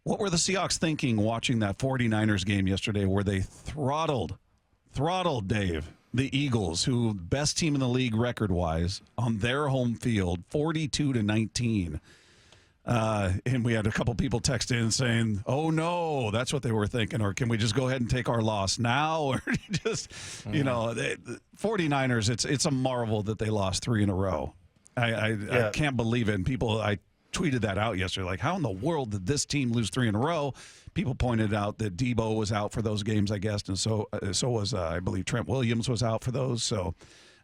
What were the Seahawks thinking watching that 49ers game yesterday where they throttled, Dave, the Eagles, who best team in the league record-wise, on their home field, 42-19. And we had a couple people text in saying, oh, no, that's what they were thinking. Or can we just go ahead and take our loss now? Or just, the 49ers, it's a marvel that they lost 3 in a row. I can't believe it. And I tweeted that out yesterday. Like, how in the world did this team lose 3 in a row? People pointed out that Debo was out for those games, I guess. And so was, I believe, Trent Williams was out for those. So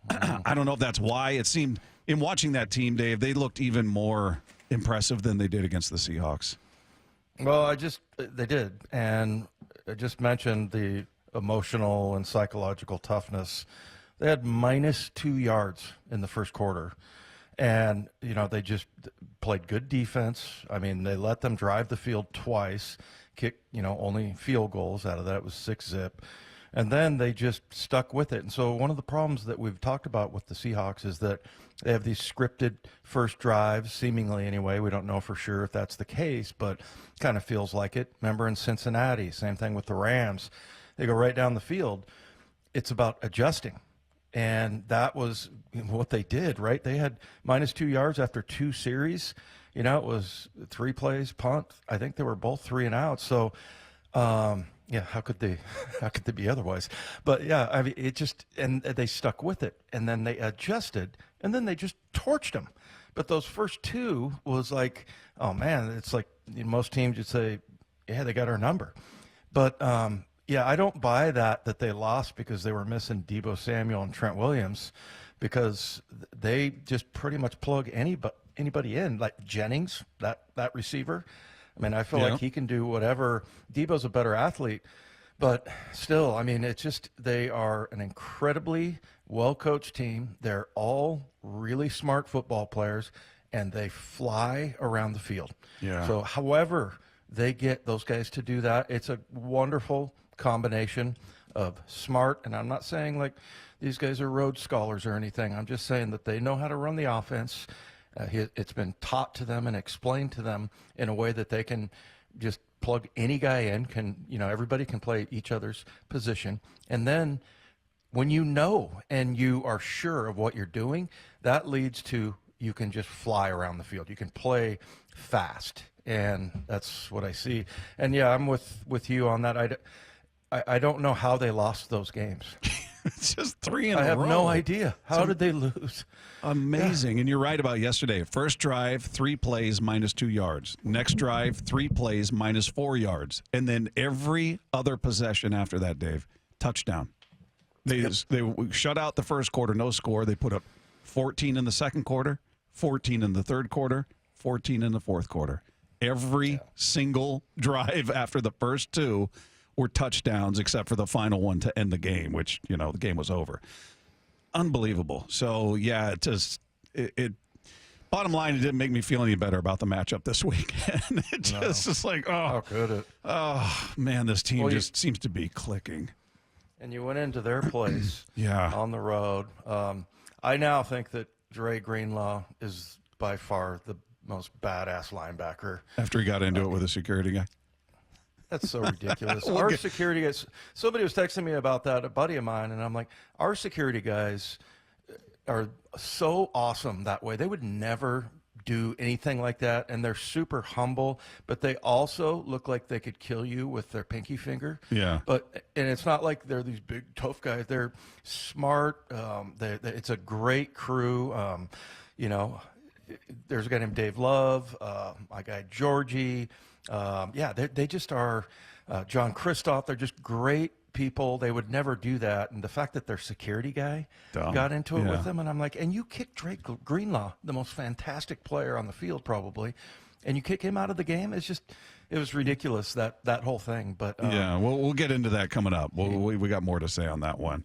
I don't know if that's why. It seemed, in watching that team, Dave, they looked even more impressive than they did against the Seahawks. Well, they did. And I just mentioned the emotional and psychological toughness. They had -2 yards in the first quarter. And, they just played good defense. I mean, they let them drive the field twice, kick, only field goals out of that. It was 6-zip. And then they just stuck with it. And so one of the problems that we've talked about with the Seahawks is that they have these scripted first drives, seemingly anyway. We don't know for sure if that's the case, but kind of feels like it. Remember in Cincinnati, same thing with the Rams. They go right down the field. It's about adjusting. And that was what they did, right? They had -2 yards after 2 series. It was 3 plays, punt. I think they were both 3 and out. So, how could they be otherwise? But yeah, I mean, and they stuck with it, and then they adjusted, and then they just torched them. But those first 2 was like, oh man, it's like most teams would say, yeah, they got our number. But yeah, I don't buy that they lost because they were missing Deebo Samuel and Trent Williams, because they just pretty much plug anybody in, like Jennings, that receiver. I mean, I feel like he can do whatever. Deebo's a better athlete, but still, I mean, it's just they are an incredibly well-coached team. They're all really smart football players, and they fly around the field. Yeah. So however they get those guys to do that, it's a wonderful combination of smart, and I'm not saying like these guys are Rhodes Scholars or anything. I'm just saying that they know how to run the offense. It's been taught to them and explained to them in a way that they can just plug any guy in. Everybody can play each other's position. And then when and you are sure of what you're doing, that leads to you can just fly around the field. You can play fast, and that's what I see. And yeah, I'm with you on that. I don't know how they lost those games. It's just 3 in a row. I have no idea. How did they lose? Amazing. Yeah. And you're right about yesterday. First drive, 3 plays, -2 yards. Next drive, 3 plays, -4 yards. And then every other possession after that, Dave, touchdown. They shut out the first quarter, no score. They put up 14 in the second quarter, 14 in the third quarter, 14 in the fourth quarter. Every single drive after the first 2 were touchdowns, except for the final one to end the game, which, the game was over. Unbelievable. So, yeah, bottom line, it didn't make me feel any better about the matchup this weekend. It's like, how could it? Oh, man, this team seems to be clicking. And you went into their place on the road. I now think that Dre Greenlaw is by far the most badass linebacker. After he got into it with a security guy? That's so ridiculous. Our security guys, somebody was texting me about that, a buddy of mine, and I'm like, our security guys are so awesome that way. They would never do anything like that, and they're super humble, but they also look like they could kill you with their pinky finger. Yeah. And it's not like they're these big, tough guys. They're smart. It's a great crew. There's a guy named Dave Love, my guy Georgie. They just are, John Kristoff. They're just great people. They would never do that. And the fact that their security guy got into it with them, and I'm like, and you kicked Drake Greenlaw, the most fantastic player on the field probably, and you kick him out of the game. It was ridiculous, that whole thing. But we'll get into that coming up. We got more to say on that one.